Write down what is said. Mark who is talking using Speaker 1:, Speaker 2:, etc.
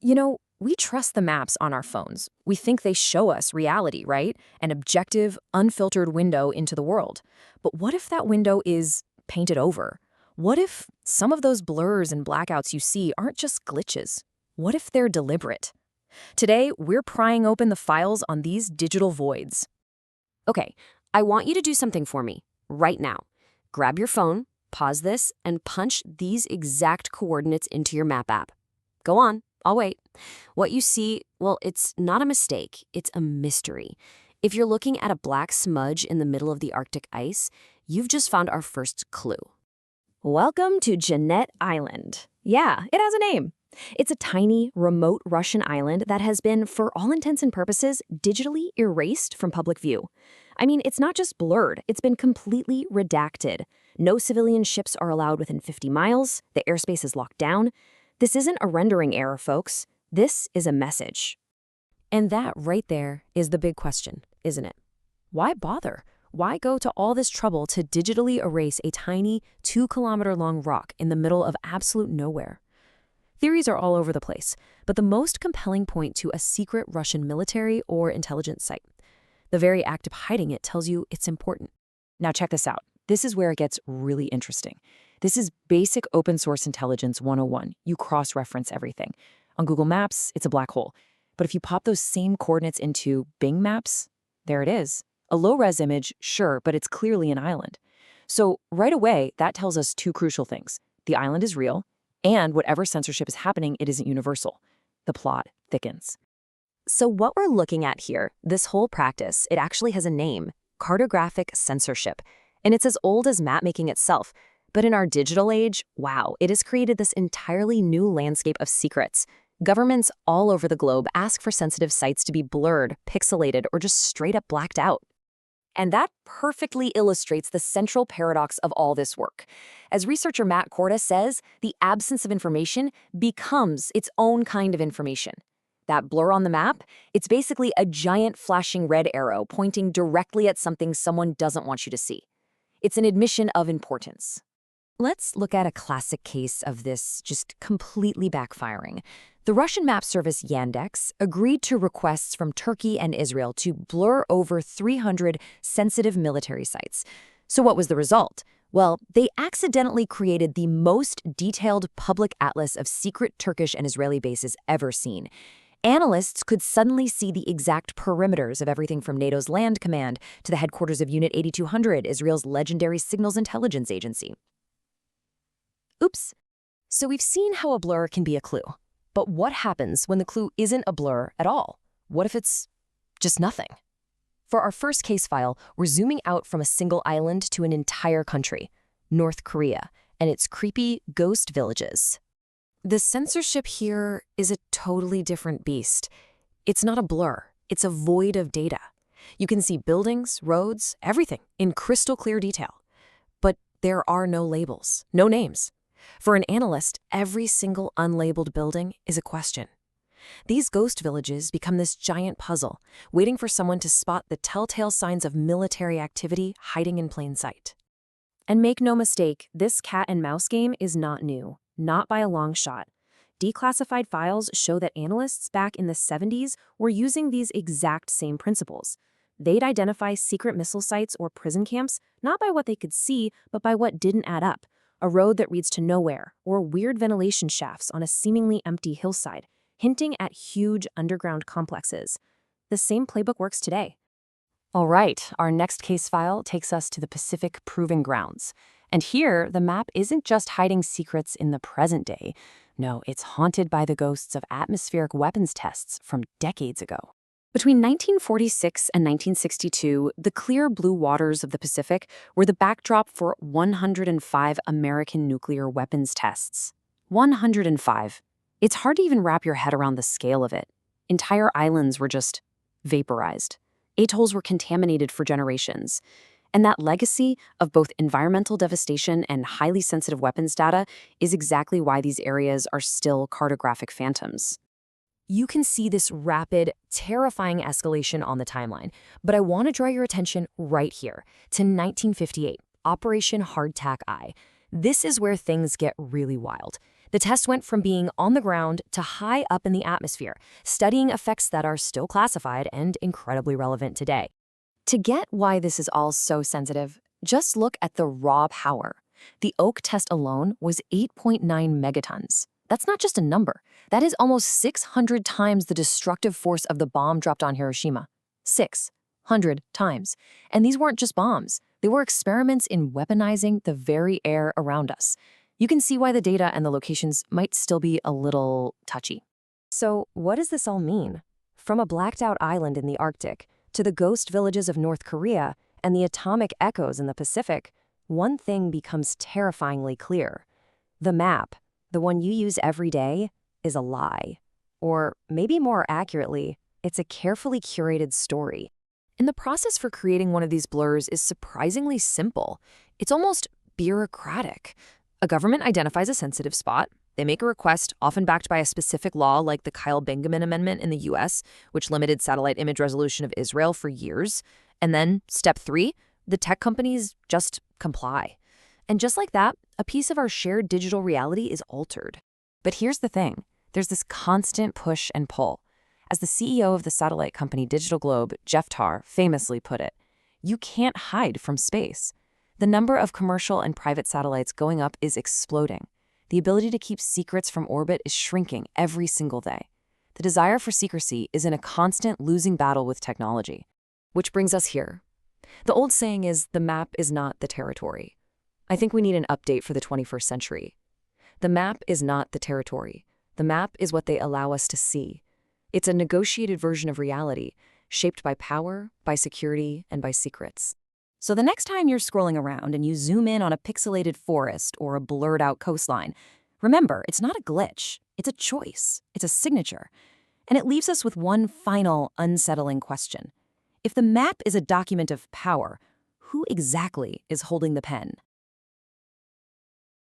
Speaker 1: We trust the maps on our phones. We think they show us reality, right? An objective, unfiltered window into the world. But what if that window is painted over? What if some of those blurs and blackouts you see aren't just glitches? What if they're deliberate? Today, we're prying open the files on these digital voids.
Speaker 2: Okay, I want you to do something for me right now. Grab your phone, pause this, and punch these exact coordinates into your map app. Go on, I'll wait. What you see, well, it's not a mistake, it's a mystery. If you're looking at a black smudge in the middle of the Arctic ice, you've just found our first clue.
Speaker 1: Welcome to Jeanette Island. Yeah, it has a name. It's a tiny, remote Russian island that has been, for all intents and purposes, digitally erased from public view. I mean, it's not just blurred, it's been completely redacted. No civilian ships are allowed within 50 miles, the airspace is locked down. This isn't a rendering error, folks. This is a message. And that right there is the big question, isn't it? Why bother? Why go to all this trouble to digitally erase a tiny 2-kilometer-long rock in the middle of absolute nowhere? Theories are all over the place, but the most compelling point to a secret Russian military or intelligence site. The very act of hiding it tells you it's important. Now check this out. This is where it gets really interesting. This is basic open source intelligence 101. You cross-reference everything. On Google Maps, it's a black hole. But if you pop those same coordinates into Bing Maps, there it is. A low-res image, sure, but it's clearly an island. So right away, that tells us two crucial things. The island is real, and whatever censorship is happening, it isn't universal. The plot thickens.
Speaker 2: So what we're looking at here, this whole practice, it actually has a name, cartographic censorship. And it's as old as map-making itself. But in our digital age, wow, it has created this entirely new landscape of secrets. Governments all over the globe ask for sensitive sites to be blurred, pixelated, or just straight up blacked out. And that perfectly illustrates the central paradox of all this work. As researcher Matt Korda says, the absence of information becomes its own kind of information. That blur on the map, it's basically a giant flashing red arrow pointing directly at something someone doesn't want you to see. It's an admission of importance. Let's look at a classic case of this just completely backfiring. The Russian map service Yandex agreed to requests from Turkey and Israel to blur over 300 sensitive military sites. So what was the result? Well, they accidentally created the most detailed public atlas of secret Turkish and Israeli bases ever seen. Analysts could suddenly see the exact perimeters of everything from NATO's Land Command to the headquarters of Unit 8200, Israel's legendary signals intelligence agency. Oops. So we've seen how a blur can be a clue. But what happens when the clue isn't a blur at all? What if it's just nothing? For our first case file, we're zooming out from a single island to an entire country, North Korea, and its creepy ghost villages. The censorship here is a totally different beast. It's not a blur, it's a void of data. You can see buildings, roads, everything in crystal clear detail. But there are no labels, no names. For an analyst, every single unlabeled building is a question. These ghost villages become this giant puzzle, waiting for someone to spot the telltale signs of military activity hiding in plain sight. And make no mistake, this cat and mouse game is not new, not by a long shot. Declassified files show that analysts back in the 70s were using these exact same principles. They'd identify secret missile sites or prison camps not by what they could see, but by what didn't add up. A road that leads to nowhere, or weird ventilation shafts on a seemingly empty hillside, hinting at huge underground complexes. The same playbook works today. All right, our next case file takes us to the Pacific Proving Grounds. And here, the map isn't just hiding secrets in the present day. No, it's haunted by the ghosts of atmospheric weapons tests from decades ago. Between 1946 and 1962, the clear blue waters of the Pacific were the backdrop for 105 American nuclear weapons tests. 105. It's hard to even wrap your head around the scale of it. Entire islands were just vaporized. Atolls were contaminated for generations. And that legacy of both environmental devastation and highly sensitive weapons data is exactly why these areas are still cartographic phantoms. You can see this rapid, terrifying escalation on the timeline, but I want to draw your attention right here to 1958, Operation Hardtack Eye. This is where things get really wild.
Speaker 1: The test went from being on the ground to high up in the atmosphere, studying effects that are still classified and incredibly relevant today. To get why this is all so sensitive, just look at the raw power. The Oak test alone was 8.9 megatons. That's not just a number. That is almost 600 times the destructive force of the bomb dropped on Hiroshima. 600 times. And these weren't just bombs. They were experiments in weaponizing the very air around us. You can see why the data and the locations might still be a little touchy.
Speaker 2: So, what does this all mean? From a blacked-out island in the Arctic to the ghost villages of North Korea and the atomic echoes in the Pacific, one thing becomes terrifyingly clear. The map, the one you use every day, is a lie. Or maybe more accurately, it's a carefully curated story.
Speaker 1: And the process for creating one of these blurs is surprisingly simple. It's almost bureaucratic. A government identifies a sensitive spot. They make a request, often backed by a specific law like the Kyle-Benjamin Amendment in the US, which limited satellite image resolution of Israel for years. And then, step 3, the tech companies just comply. And just like that, a piece of our shared digital reality is altered.
Speaker 2: But here's the thing. There's this constant push and pull. As the CEO of the satellite company Digital Globe, Jeff Tarr, famously put it, you can't hide from space. The number of commercial and private satellites going up is exploding. The ability to keep secrets from orbit is shrinking every single day. The desire for secrecy is in a constant losing battle with technology. Which brings us here. The old saying is, the map is not the territory. I think we need an update for the 21st century. The map is not the territory. The map is what they allow us to see. It's a negotiated version of reality, shaped by power, by security, and by secrets.
Speaker 1: So the next time you're scrolling around and you zoom in on a pixelated forest or a blurred-out coastline, remember, it's not a glitch. It's a choice. It's a signature. And it leaves us with one final, unsettling question. If the map is a document of power, who exactly is holding the pen?